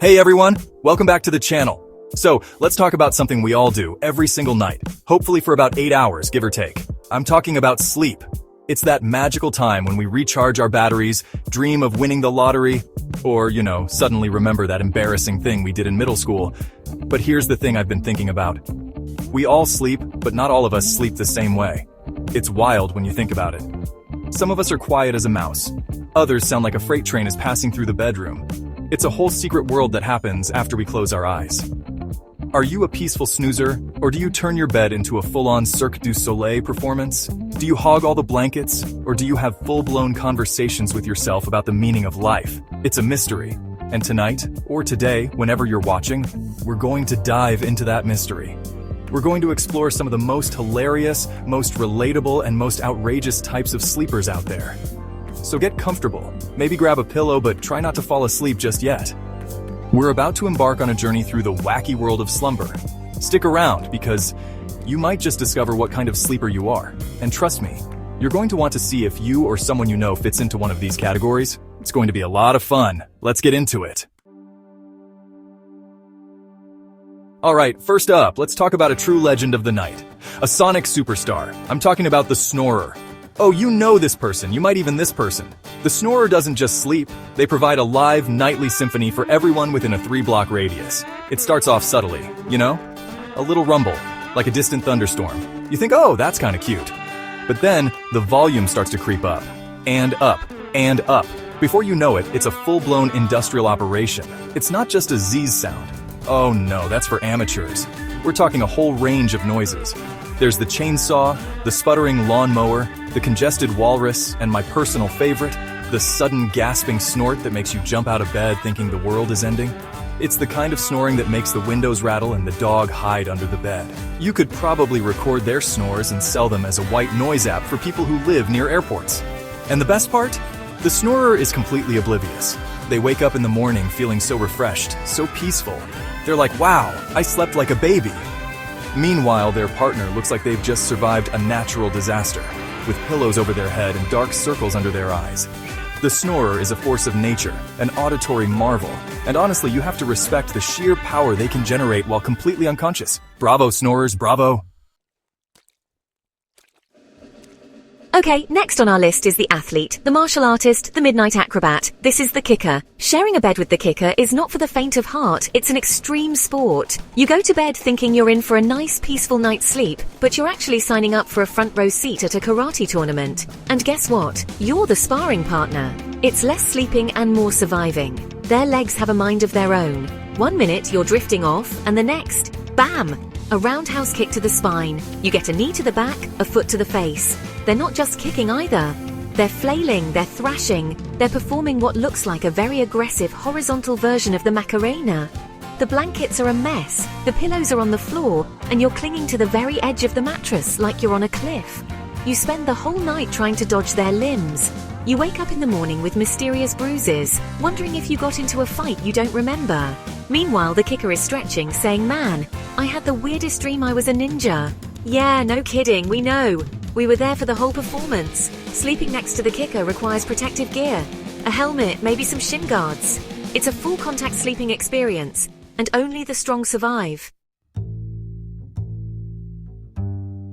Hey everyone, welcome back to the channel. So, let's talk about something we all do every single night, hopefully for about 8 hours, give or take. I'm talking about sleep. It's that magical time when we recharge our batteries, dream of winning the lottery, or, suddenly remember that embarrassing thing we did in middle school. But here's the thing I've been thinking about. We all sleep, but not all of us sleep the same way. It's wild when you think about it. Some of us are quiet as a mouse. Others sound like a freight train is passing through the bedroom. It's a whole secret world that happens after we close our eyes. Are you a peaceful snoozer, or do you turn your bed into a full-on Cirque du Soleil performance? Do you hog all the blankets, or do you have full-blown conversations with yourself about the meaning of life? It's a mystery. And tonight, or today, whenever you're watching, we're going to dive into that mystery. We're going to explore some of the most hilarious, most relatable, and most outrageous types of sleepers out there. So get comfortable, maybe grab a pillow, but try not to fall asleep just yet. We're about to embark on a journey through the wacky world of slumber. Stick around, because you might just discover what kind of sleeper you are. And trust me, you're going to want to see if you or someone you know fits into one of these categories. It's going to be a lot of fun. Let's get into it. Alright, first up, let's talk about a true legend of the night. A sonic superstar. I'm talking about the snorer. Oh, you know this person, you might even this person. The snorer doesn't just sleep, they provide a live, nightly symphony for everyone within a 3-block radius. It starts off subtly, a little rumble, like a distant thunderstorm. You think, oh, that's kind of cute. But then, the volume starts to creep up, and up, and up. Before you know it, it's a full-blown industrial operation. It's not just a Z's sound. Oh no, that's for amateurs. We're talking a whole range of noises. There's the chainsaw, the sputtering lawnmower, the congested walrus, and my personal favorite, the sudden gasping snort that makes you jump out of bed thinking the world is ending. It's the kind of snoring that makes the windows rattle and the dog hide under the bed. You could probably record their snores and sell them as a white noise app for people who live near airports. And the best part? The snorer is completely oblivious. They wake up in the morning feeling so refreshed, so peaceful. They're like, wow, I slept like a baby. Meanwhile, their partner looks like they've just survived a natural disaster, with pillows over their head and dark circles under their eyes. The snorer is a force of nature, an auditory marvel, and honestly, you have to respect the sheer power they can generate while completely unconscious. Bravo, snorers, bravo! Okay, next on our list is the athlete, the martial artist, the midnight acrobat. This is the kicker. Sharing a bed with the kicker is not for the faint of heart, it's an extreme sport. You go to bed thinking you're in for a nice, peaceful night's sleep, but you're actually signing up for a front row seat at a karate tournament. And guess what? You're the sparring partner. It's less sleeping and more surviving. Their legs have a mind of their own. 1 minute you're drifting off, and the next, bam! A roundhouse kick to the spine. You get a knee to the back, a foot to the face. They're not just kicking either. They're flailing, they're thrashing, they're performing what looks like a very aggressive horizontal version of the Macarena. The blankets are a mess, the pillows are on the floor, and you're clinging to the very edge of the mattress like you're on a cliff. You spend the whole night trying to dodge their limbs. You wake up in the morning with mysterious bruises, wondering if you got into a fight you don't remember. Meanwhile, the kicker is stretching, saying, man, I had the weirdest dream I was a ninja. Yeah, no kidding, we know. We were there for the whole performance. Sleeping next to the kicker requires protective gear, a helmet, maybe some shin guards. It's a full contact sleeping experience, and only the strong survive.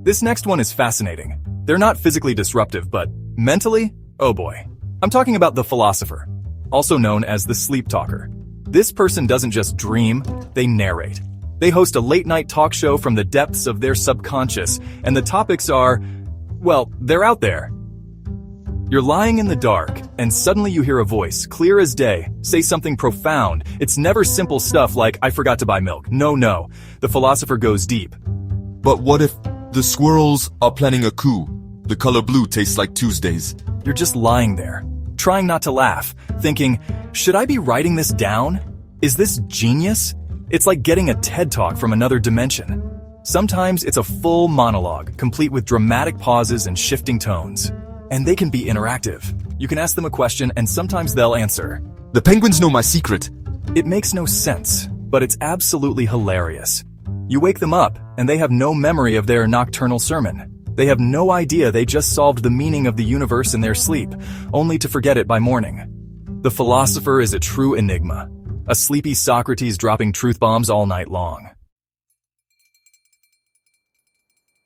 This next one is fascinating. They're not physically disruptive, but mentally? Oh boy. I'm talking about the philosopher, also known as the sleep talker. This person doesn't just dream, they narrate. They host a late-night talk show from the depths of their subconscious, and the topics are, well, they're out there. You're lying in the dark, and suddenly you hear a voice, clear as day, say something profound. It's never simple stuff like, I forgot to buy milk. No. The philosopher goes deep. But what if the squirrels are planning a coup? The color blue tastes like Tuesdays. You're just lying there, trying not to laugh, thinking, should I be writing this down? Is this genius? It's like getting a TED Talk from another dimension. Sometimes it's a full monologue, complete with dramatic pauses and shifting tones. And they can be interactive. You can ask them a question and sometimes they'll answer. The penguins know my secret. It makes no sense, but it's absolutely hilarious. You wake them up and they have no memory of their nocturnal sermon. They have no idea they just solved the meaning of the universe in their sleep, only to forget it by morning. The philosopher is a true enigma. A sleepy Socrates dropping truth bombs all night long.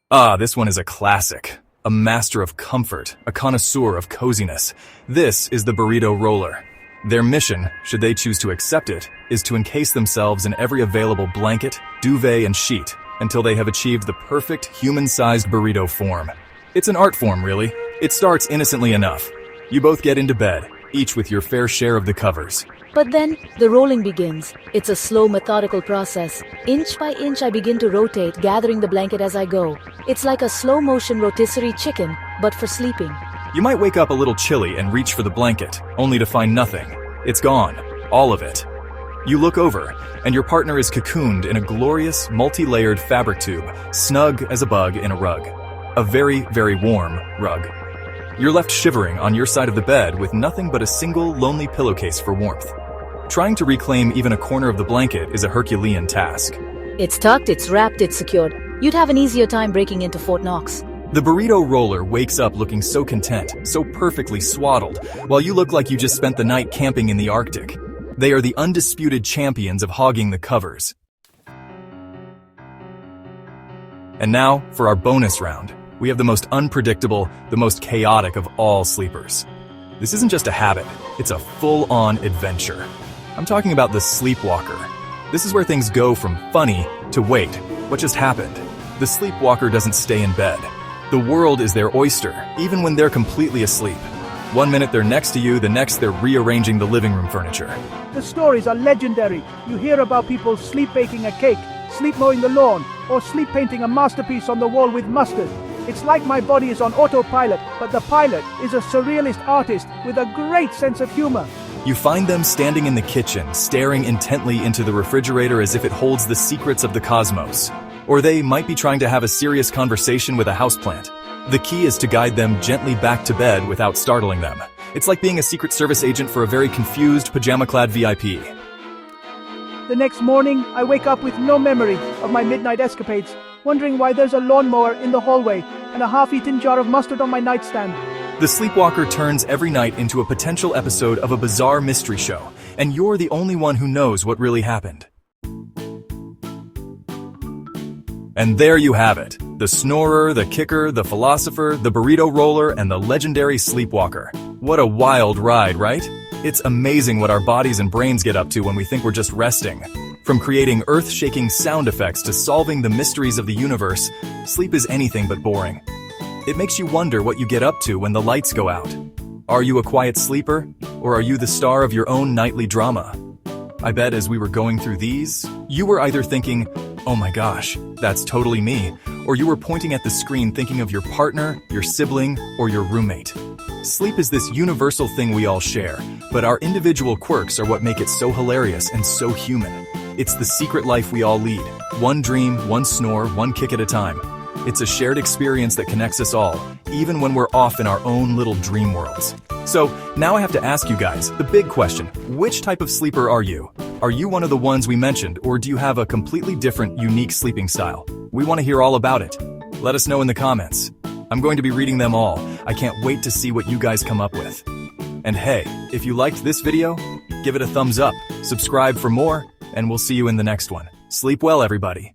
Ah, this one is a classic. A master of comfort, a connoisseur of coziness. This is the burrito roller. Their mission, should they choose to accept it, is to encase themselves in every available blanket, duvet, and sheet until they have achieved the perfect human-sized burrito form. It's an art form, really. It starts innocently enough. You both get into bed, each with your fair share of the covers. But then, the rolling begins. It's a slow, methodical process. Inch by inch, I begin to rotate, gathering the blanket as I go. It's like a slow-motion rotisserie chicken, but for sleeping. You might wake up a little chilly and reach for the blanket, only to find nothing. It's gone. All of it. You look over, and your partner is cocooned in a glorious, multi-layered fabric tube, snug as a bug in a rug. A very, very warm rug. You're left shivering on your side of the bed with nothing but a single, lonely pillowcase for warmth. Trying to reclaim even a corner of the blanket is a Herculean task. It's tucked, it's wrapped, it's secured. You'd have an easier time breaking into Fort Knox. The burrito roller wakes up looking so content, so perfectly swaddled, while you look like you just spent the night camping in the Arctic. They are the undisputed champions of hogging the covers. And now, for our bonus round, we have the most unpredictable, the most chaotic of all sleepers. This isn't just a habit, it's a full-on adventure. I'm talking about the sleepwalker. This is where things go from funny to wait, what just happened? The sleepwalker doesn't stay in bed. The world is their oyster, even when they're completely asleep. One minute they're next to you, the next they're rearranging the living room furniture. The stories are legendary. You hear about people sleep baking a cake, sleep mowing the lawn, or sleep painting a masterpiece on the wall with mustard. It's like my body is on autopilot, but the pilot is a surrealist artist with a great sense of humor. You find them standing in the kitchen, staring intently into the refrigerator as if it holds the secrets of the cosmos. Or they might be trying to have a serious conversation with a houseplant. The key is to guide them gently back to bed without startling them. It's like being a Secret Service agent for a very confused, pajama-clad VIP. The next morning, I wake up with no memory of my midnight escapades, wondering why there's a lawnmower in the hallway and a half-eaten jar of mustard on my nightstand. The sleepwalker turns every night into a potential episode of a bizarre mystery show, and you're the only one who knows what really happened. And there you have it. The snorer, the kicker, the philosopher, the burrito roller, and the legendary sleepwalker. What a wild ride, right? It's amazing what our bodies and brains get up to when we think we're just resting. From creating earth-shaking sound effects to solving the mysteries of the universe, sleep is anything but boring. It makes you wonder what you get up to when the lights go out. Are you a quiet sleeper, or are you the star of your own nightly drama? I bet as we were going through these, you were either thinking, oh my gosh, that's totally me, or you were pointing at the screen thinking of your partner, your sibling, or your roommate. Sleep is this universal thing we all share, but our individual quirks are what make it so hilarious and so human. It's the secret life we all lead. One dream, one snore, one kick at a time. It's a shared experience that connects us all, even when we're off in our own little dream worlds. So, now I have to ask you guys, the big question, which type of sleeper are you? Are you one of the ones we mentioned, or do you have a completely different, unique sleeping style? We want to hear all about it. Let us know in the comments. I'm going to be reading them all. I can't wait to see what you guys come up with. And hey, if you liked this video, give it a thumbs up, subscribe for more, and we'll see you in the next one. Sleep well, everybody.